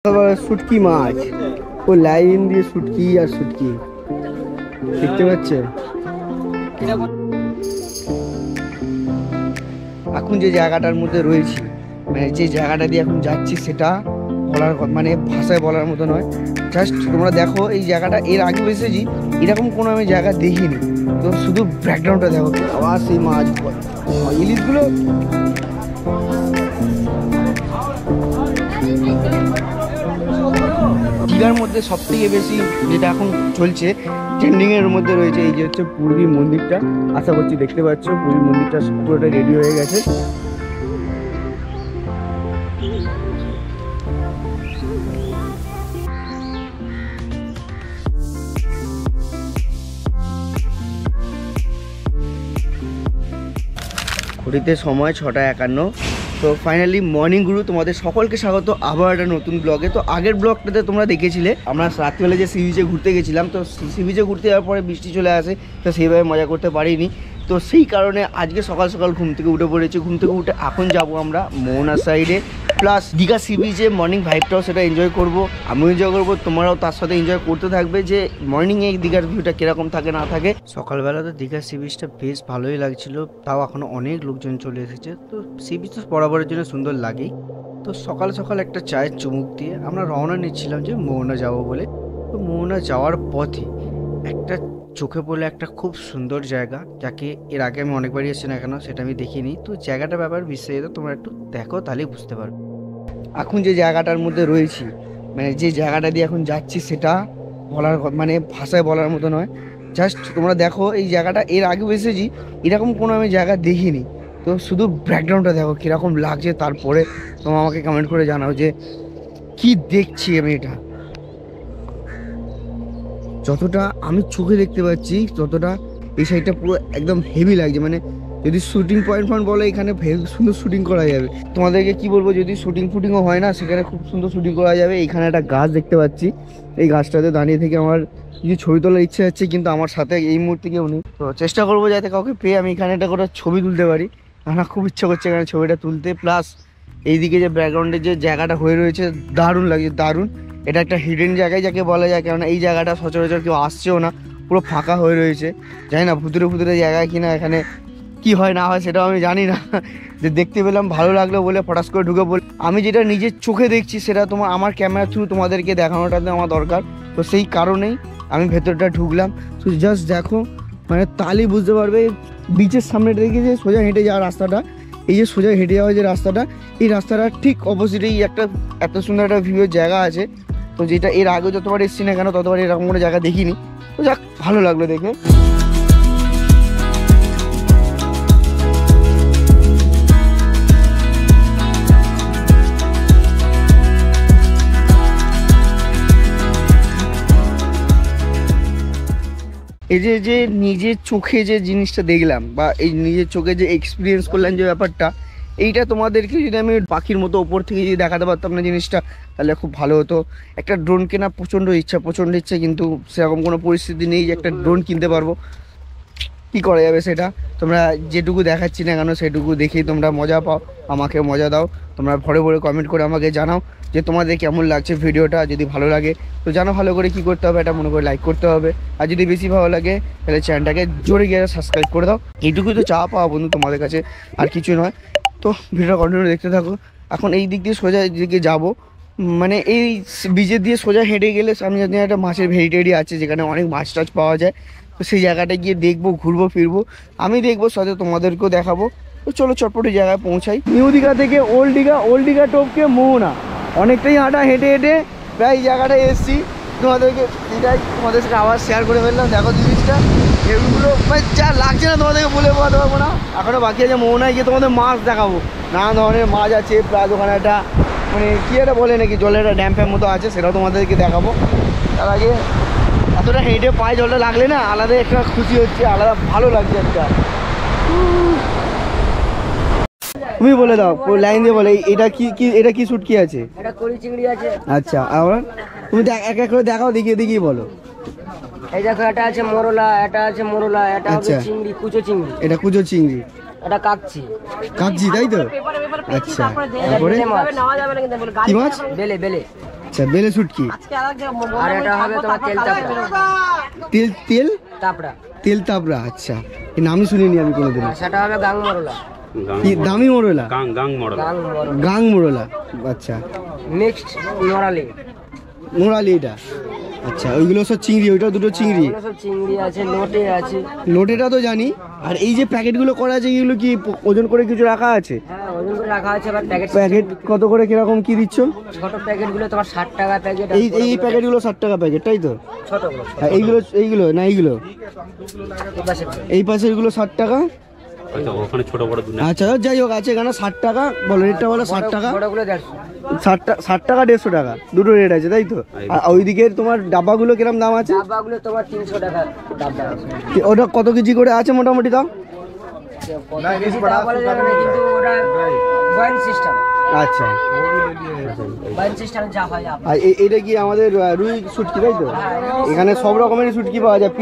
শুটকি মাছ ও লাইন দিয়ে শুটকি আর শুটকি দেখতে পাচ্ছে। এখন যে জায়গাটার মধ্যে রয়েছি, মানে যে জায়গাটা দিয়ে এখন যাচ্ছি সেটা বলার মানে ভাষায় বলার মতো নয়। জাস্ট তোমরা দেখো এই জায়গাটা, এর আগে এসেছি এরকম কোনো আমি জায়গা দেখিনি। তো শুধু ব্যাকগ্রাউন্ডটা দেখো, আবার সেই মাছ ইলিশগুলো। দীঘার মধ্যে সব থেকে বেশি যেটা এখন চলছে ট্রেন্ডিংয়ের মধ্যে রয়েছে এই যে হচ্ছে পুরী মন্দিরটা। আশা করছি দেখতে পাচ্ছ পুরী মন্দিরটা পুরোটা রেডি হয়ে গেছে। ঘড়িতে সময় 6:51। তো ফাইনালি মর্নিং গুরু তোমাদের সকলকে স্বাগত আবার একটা নতুন ব্লগে। তো আগের ব্লগটাতে তোমরা দেখেছিলে আমরা রাত্রিবেলা যে সি বিচে ঘুরতে গেছিলাম। তো সি বিচে ঘুরতে যাওয়ার পরে বৃষ্টি চলে আসে, তো সেইভাবে মজা করতে পারিনি। তো সেই কারণে আজকে সকাল সকাল ঘুম থেকে উঠে পড়েছি। ঘুম থেকে উঠে এখন যাবো আমরা মোহনার সাইডে, প্লাস দীঘা সি বিচে মর্নিং ভাইবটাও সেটা এনজয় করবো, আমিও এনজয় করবো, তোমরাও তার সাথে এনজয় করতে থাকবে যে মর্নিংয়ে দীঘার ভিউটা কীরকম থাকে না থাকে। সকালবেলা তো দীঘার সি বিচটা বেশ ভালোই লাগছিল, তাও এখনও অনেক লোকজন চলে এসেছে। তো সি বিচ তো বরাবরের জন্য সুন্দর লাগেই। তো সকাল সকাল একটা চায়ের চুমুক দিয়ে আমরা রওনা নিচ্ছিলাম যে মোহনা যাবো বলে। তো মোহনা যাওয়ার পথে একটা চোখে পড়লে একটা খুব সুন্দর জায়গা, যাকে এর আগে আমি অনেকবারই এসেছি না কেন সেটা আমি দেখিনি। তো জায়গাটার ব্যাপার বিস্তারিত তোমরা একটু দেখো, তাহলেই বুঝতে পারবে। এখন যে জায়গাটার মধ্যে রয়েছি, মানে যে জায়গাটা দিয়ে এখন যাচ্ছি সেটা বলার মানে ভাষায় বলার মতো নয়। জাস্ট তোমরা দেখো এই জায়গাটা, এর আগে এসেছি এরকম কোনো আমি জায়গা দেখিনি। তো শুধু ব্যাকগ্রাউন্ডটা দেখো কীরকম লাগছে, তারপরে তোমরা আমাকে কমেন্ট করে জানাও যে কি দেখছি আমি। এটা যতটা আমি চোখে দেখতে পাচ্ছি ততটা এই সাইডটা পুরো একদম হেভি লাগছে। মানে যদি শুটিং পয়েন্ট বলে এখানে সুন্দর শুটিং করা যাবে। তোমাদেরকে কি বলবো, যদি শুটিংও হয় না সেখানে খুব সুন্দর শুটিং করা যাবে। এখানে একটা গাছ দেখতে পাচ্ছি, এই গাছটাতে দাঁড়িয়ে থেকে আমার কিছু ছবি তোলার ইচ্ছে হচ্ছে, কিন্তু আমার সাথে এই মুহূর্তে কেউ নেই। তো চেষ্টা করবো যাতে কাউকে পেয়ে আমি এখানে একটা করে ছবি তুলতে পারি। আমার খুব ইচ্ছা করছে এখানে ছবিটা তুলতে। প্লাস এইদিকে যে ব্যাকগ্রাউন্ডে যে জায়গাটা হয়ে রয়েছে দারুণ লাগছে, দারুণ। এটা একটা হিডেন জায়গায় যাকে বলা যায়, কেননা এই জায়গাটা সচরাচর কেউ আসছেও না, পুরো ফাঁকা হয়ে রয়েছে। জানি না ভুতুরে জায়গায় কিনা এখানে কি হয় না হয় সেটাও আমি জানি না। যে দেখতে পেলাম ভালো লাগলো বলে ফটাস করে ঢুকে পড়ি। আমি যেটা নিজের চোখে দেখছি সেটা আমার ক্যামেরা থ্রু তোমাদেরকে দেখানোটাতে আমার দরকার। তো সেই কারণেই আমি ভেতরটা ঢুকলাম। তো জাস্ট দেখো, মানে তাহলেই বুঝতে পারবে বিচের সামনে দেখে যে সোজা হেঁটে যাওয়ার রাস্তাটা, এই যে সোজা হেঁটে যাওয়ার যে রাস্তাটা, এই রাস্তাটার ঠিক অপোজিটেই একটা এত সুন্দর একটা ভিউয়ের জায়গা আছে। তো যেটা এর আগে যতবার এসেছি না কেন ততবার এরকম কোনো জায়গা দেখিনি। তো যাক, ভালো লাগলো দেখে। এই যে নিজের চোখে যে জিনিসটা দেখলাম, বা এই নিজের চোখে যে এক্সপিরিয়েন্স করলাম যে ব্যাপারটা, এইটা তোমাদেরকে যদি আমি পাখির মতো ওপর থেকে যদি দেখাতে পারতাম না জিনিসটা, তাহলে খুব ভালো হতো। একটা ড্রোন কেনা প্রচণ্ড ইচ্ছা, কিন্তু সেরকম কোনো পরিস্থিতি নেই যে একটা ড্রোন কিনতে পারবো। কী করা যাবে সেটা, তোমরা যেটুকু দেখাচ্ছি না কেন সেটুকু দেখেই তোমরা মজা পাও, আমাকে মজা দাও। তোমরা ভরে ভরে কমেন্ট করে আমাকে জানাও যে তোমাদের কেমন লাগছে ভিডিওটা। যদি ভালো লাগে তো জানো ভালো করে কী করতে হবে, এটা মনে করে লাইক করতে হবে। আর যদি বেশি ভালো লাগে তাহলে চ্যানেলটাকে জোরে গিয়ে সাবস্ক্রাইব করে দাও। এইটুকুই তো চাওয়া পাওয়া বন্ধু তোমাদের কাছে, আর কিছু নয়। তো ভিডিওটা কন্টিনিউ দেখতে থাকো। এখন এই দিক দিয়ে সোজা দিকে যাবো, মানে এই বিচের দিয়ে সোজা হেঁটে গেলে সামনে একটা মাছের ভেড়ি আছে যেখানে অনেক মাছ টাছ পাওয়া যায়। তো সেই জায়গাটা গিয়ে দেখবো, ঘুরবো ফিরবো, আমি দেখবো, সাথে তোমাদেরকেও দেখাবো। তো চলো চটপটি জায়গায় পৌঁছাই। নিউ দীঘা থেকে ওল্ড দীঘা টপকে মোহনা অনেকটাই হাঁটা, হেঁটে প্রায় এই জায়গাটায় এসেছি। তোমাদেরকে এটাই তোমাদের সাথে আবার শেয়ার করে ফেললাম। দেখো জিনিসটা, এগুলো মানে যা লাগছে না তোমাদেরকে বলে বোঝাতে পারবো না। এখনও বাকি আছে মোহনায় গিয়ে তোমাদের মাছ দেখাবো, নানা ধরনের মাছ আছে। প্লাস ওখানে একটা মানে কী একটা বলে নাকি জলের একটা ড্যাম ফ্যাম মতো আছে, সেটাও তোমাদেরকে দেখাবো। তার আগে এতটা হেঁটে পায়ে জলটা লাগলে না আলাদা একটা খুশি হচ্ছে, আলাদা ভালো লাগছে একটা। তুমি বলে দাও, লাইন দিয়ে বলে এটা কি শুটকি আছে? এটা কড়ি চিংড়ি আছে। আচ্ছা, আবার তুমি এক এক করে দেখাও, দেখিয়ে বলো। এই দেখো, এটা আছে মোরলা, এটা আছে মোরলা, এটা হবে চিংড়ি, কুচো চিংড়ি। এটা কুচো চিংড়ি, এটা কাকচি, তাই তো? আচ্ছা, তারপরে কি মাছ? বেলে আচ্ছা বেলে শুটকি। আর এটা হবে তোমার তেল তাপড়া। তেল তেল তাপড়া। তেল তাপড়া, আচ্ছা এই নামই শুনিনি আমি কোনোদিন। আর সেটা হবে গাং মরলা। কি দামি মোড়লা? গাং মরলা। গাং মোড়লা, আচ্ছা। নেক্সট নোরালি। মোড়ালি এটা, আচ্ছা ওইগুলো সব চিংড়ি, ওইটা দুটো চিংড়ি। ওগুলো সব চিংড়ি আছে, লোটে আছে। লোটেটা তো জানি। আর এই যে প্যাকেটগুলো করা আছে এগুলো কি ওজন করে কিছু রাখা আছে? হ্যাঁ ওজন করে রাখা আছে। আবার প্যাকেট প্যাকেট কত করে কিরকম কি দিচ্ছ? ছোট প্যাকেটগুলো তোমার 60 টাকা প্যাকেট। এই এই প্যাকেটগুলো 60 টাকা প্যাকেট, তাই তো? ছোটগুলো। হ্যাঁ এইগুলো এইগুলো না এইগুলো এই পাশের গুলো 60 টাকা। আচ্ছা ওখানে ছোট বড় দুটো। আচ্ছা যাই হোক আছে এখানে 60 টাকা বলো, রেটটা বলো 60 টাকা। বড়গুলো 150। 60 টাকা 150 টাকা দুটো রেট আছে, তাই তো? আর ওইদিকে তোমার ডাব্বাগুলো কিরম দাম আছে? ডাব্বাগুলো তোমার 300 টাকা ডাব্বা আছে। ওটা কত কেজি করে আছে মোটামুটি দাম? বলা যাবে না, কিন্তু ওটা বয়েন সিস্টেম। আচ্ছা বয়েন সিস্টেম যা হয় আর এটা কি আমাদের রুই শুটকি, তাই তো? এখানে সব রকমেরই শুটকি পাওয়া যায়,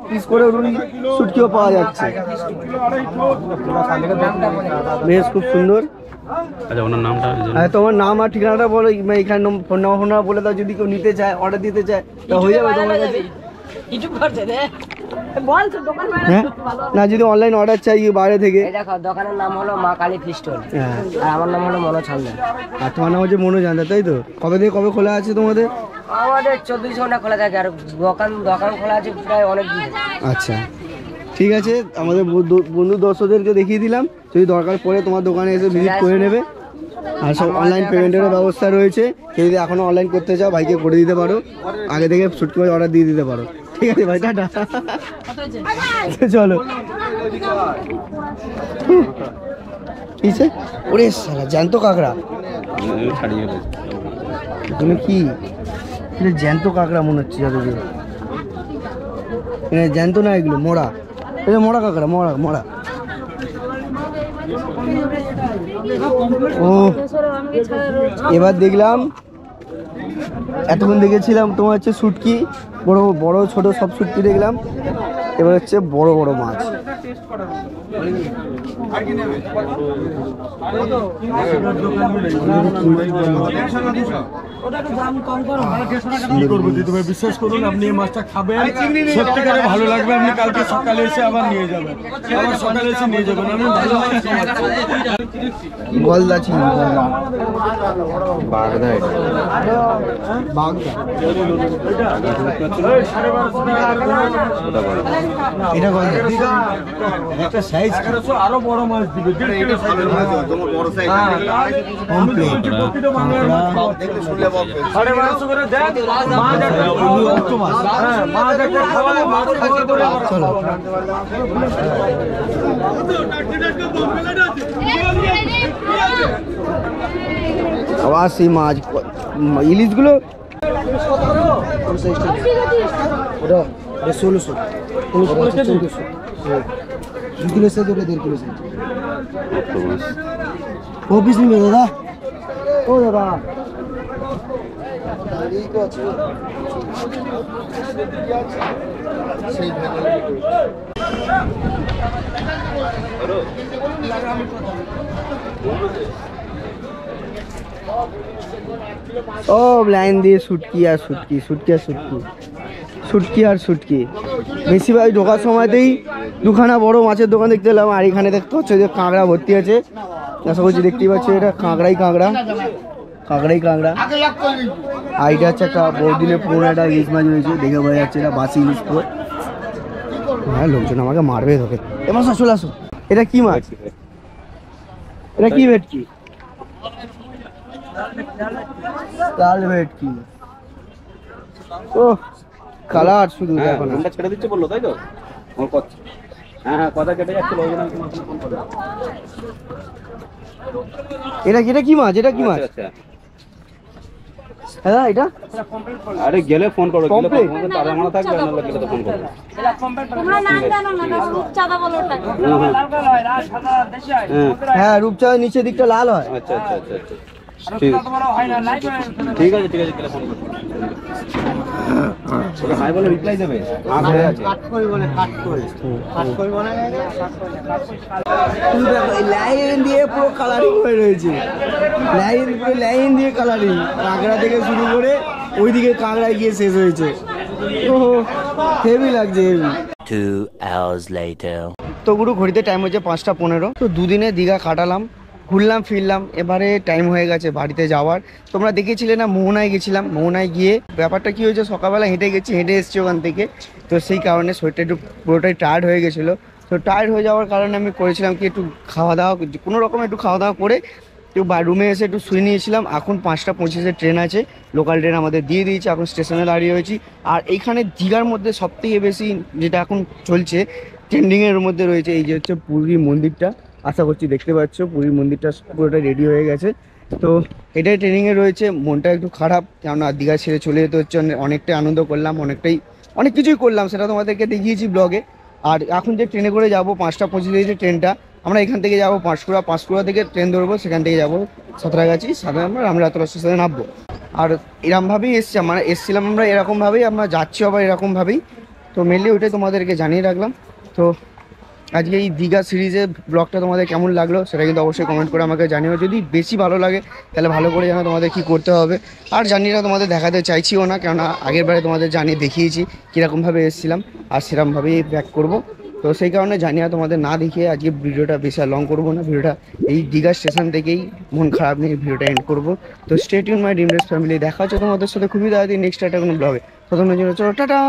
পিস করে রুই শুটকিও পাওয়া যাচ্ছে। বেশ খুব সুন্দর। আচ্ছা ওনার নামটা? হ্যাঁ তোমার নাম আর ঠিকানাটা বলো, এখানে ফোন নাম্বার বলে দাও, যদি কেউ নিতে চায় অর্ডার দিতে চায় তা হয়ে যাবে তোমার কাছে? হ্যাঁ না যদি অনলাইন অর্ডার চাই বাইরে থেকে। এই দেখো দোকানের নাম হলো মা কালী ফিস্টল। হ্যাঁ আর আমার নাম হলো মনোজ হালদার। আর তোমার নাম হচ্ছে মনোজ হালদার, তাই তো? কবে থেকে কবে খোলা আছে তোমাদের? আমাদের 24 ঘন্টা খোলা থাকে। আর দোকান খোলা আছে প্রায় অনেক দিন। আচ্ছা ঠিক আছে, আমাদের বন্ধু দর্শকদেরকে দেখিয়ে দিলাম, যদি দরকার পড়ে তোমার দোকানে এসে ভিজিট করে নেবে। আর সব অনলাইন পেমেন্টেরও ব্যবস্থা রয়েছে, কেউ যদি এখনও অনলাইন করতে চাও ভাইকে করে দিতে পারো, আগে থেকে শুটকি মাছ অর্ডার দিয়ে দিতে পারো। ঠিক আছে ভাই, টাটা। চলো কিসে ওরে সালা জ্যান্ত কাঁকড়া, তুমি কি এটা জ্যান্ত কাঁকড়া মনে হচ্ছে যতদূর। জ্যান্ত না এগুলো মোড়া, এটা মোড়া কাঁকড়া, মোড়া মোড়া। ও এবার দেখলাম, এতক্ষণ দেখেছিলাম তোমার হচ্ছে শুটকি, বড় বড় ছোট সব শুটকি দেখলাম, এবার হচ্ছে বড় বড় মাছ। বিশ্বাস করুন আপনি এই মাছটা খাবেন, সত্যিকারে ভালো লাগবে। আপনি কালকে সকালে এসে আবার নিয়ে যাবেন, আবার সকালে এসে নিয়ে যাবেন। আমি ভালো গলদা চিংড়ি, বাগদা, বাগদা এটা গলদা একটা সাইজ, আরো বড় মাছ দিবে। আবার সেই মাছ ইলিশগুলো ওটা 1600, 1400, 2 কিলো से 1.5 किलो से। ও পিস নিবে দাদা, ও দাদা ঠিক আছে। ও লাইন দিয়ে শুটকি আর শুটকি, শুটকি আর শুটকি, শুটকি আর শুটকি। বেশিরভাগ ঢোকার সময়তেই দুখানা বড় মাছের দোকান দেখতে পেলাম, আর এখানে দেখতে হচ্ছে যে কাঁকড়া ভর্তি আছে। আশা করছি দেখতেই পাচ্ছি এটা কাঁকড়াই কাঁকড়া, কাঁকড়াই কাঁকড়া। আর এটা হচ্ছে একটা বহুদিনের পুরোনো একটা ইলিশ মাছ রয়েছে, দেখে বোঝা যাচ্ছে এটা বাসি ইলিশ পুরো। হ্যাঁ লোকজন আমাকে মারবে তোকে। এবার চলে আসো, এটা কি মাছ? এটা কি ভেটকি? লাল ভেটকি। ও কালার শুধু দেখো না। ছেড়ে দিচ্ছে বললো, তাই তো? হ্যাঁ কথা কেটে যাচ্ছে। এটা কি মাছ? এটা কি মাছ? হ্যাঁ এটা আরে গেলে ফোন করো, গেলে Complete? ফোন করো, তারা মনে থাকবে না, গেলে তো ফোন করো। তোমরা নাম জানো না, রূপচাঁদা বলো ওটাকে। হ্যাঁ রূপচাঁদের নিচের দিকটা লাল হয়। আচ্ছা আচ্ছা আচ্ছা আচ্ছা ঠিক আছে, ঠিক আছে, গেলে ফোন করো। ওকে হাই বলে রিপ্লাই দেবে আর হয়ে আছে লাইন দিয়ে পুরো কালারিং হয়ে রয়েছে, লাইন দিয়ে কালারিং, কাঁকড়া থেকে শুরু করে ওইদিকে কাঁকড়ায় গিয়ে শেষ হয়েছে। ও হেভি লাগছে, হেভি। 2 hours later. তো গুরু ঘড়িতে টাইম হচ্ছে 5:15। তো দুদিনে দীঘা কাটালাম, ঘুরলাম ফিরলাম, এবারে টাইম হয়ে গেছে বাড়িতে যাওয়ার। তোমরা দেখেছিলে না মোহনায় গেছিলাম, মোহনায় গিয়ে ব্যাপারটা কি হয়েছে, সকালবেলা হেঁটে এসেছি ওখান থেকে। তো সেই কারণে শরীরটা একটু পুরোটাই টায়ার্ড হয়ে গেছিলো। তো টায়ার্ড হয়ে যাওয়ার কারণে আমি করেছিলাম কি একটু খাওয়া দাওয়া, কোনো রকম একটু খাওয়া দাওয়া করে একটু রুমে এসে একটু শুয়ে নিয়েছিলাম। এখন 5:25 ট্রেন আছে, লোকাল ট্রেন আমাদের দিয়ে দিয়েছে, এখন স্টেশনে দাঁড়িয়ে হয়েছি। আর এইখানে দীঘার মধ্যে সবথেকে বেশি যেটা এখন চলছে ট্রেন্ডিংয়ের মধ্যে রয়েছে এই যে হচ্ছে পুরী মন্দিরটা। আশা করছি দেখতে পাচ্ছ পুরী মন্দিরটা পুরোটা রেডি হয়ে গেছে। তো এটাই ট্রেনিংয়ে রয়েছে। মনটা একটু খারাপ, কেননা দীঘা ছেড়ে চলে যেতে হচ্ছে। অনেকটাই আনন্দ করলাম, অনেক কিছুই করলাম, সেটা তোমাদেরকে দেখিয়েছি ব্লগে। আর এখন যে ট্রেনে করে যাবো 5:25 ট্রেনটা, আমরা এখান থেকে যাবো পাঁশকুড়া থেকে ট্রেন ধরবো, সেখান থেকে যাবো সাঁতরাগাছি, আমরা রাতলা স্টেশনে নামবো। আর এরকমভাবেই এসছিলাম আমরা, এরকমভাবেই আমরা যাচ্ছি আবার এরকমভাবেই। তো মেনলি ওইটাই তোমাদেরকে জানিয়ে রাখলাম। তো আজকে এই দীঘা সিরিজের ব্লগটা তোমাদের কেমন লাগলো সেটা কিন্তু অবশ্যই কমেন্ট করে আমাকে জানিও। যদি বেশি ভালো লাগে তাহলে ভালো করে জানো তোমাদের কি করতে হবে। আর জানিয়ে তোমাদের দেখাতে চাইছিও না, কেননা আগের বারে তোমাদের জানিয়ে দেখিয়েছি কীরকমভাবে এসেছিলাম, আর সেরকমভাবেই ব্যাক করব। তো সেই কারণে জানিয়ে তোমাদের না দেখিয়ে আজকে ভিডিওটা বেশি লং করবো না। ভিডিওটা এই দীঘা স্টেশন থেকেই মন খারাপ নিয়ে ভিডিওটা এন্ড করবো। তো stay tune my dream race family, দেখা হচ্ছে তোমাদের সাথে খুবই তাড়াতাড়ি নেক্সট একটা কোনো ব্লগে। প্রথমে জন্য চলো টাটা।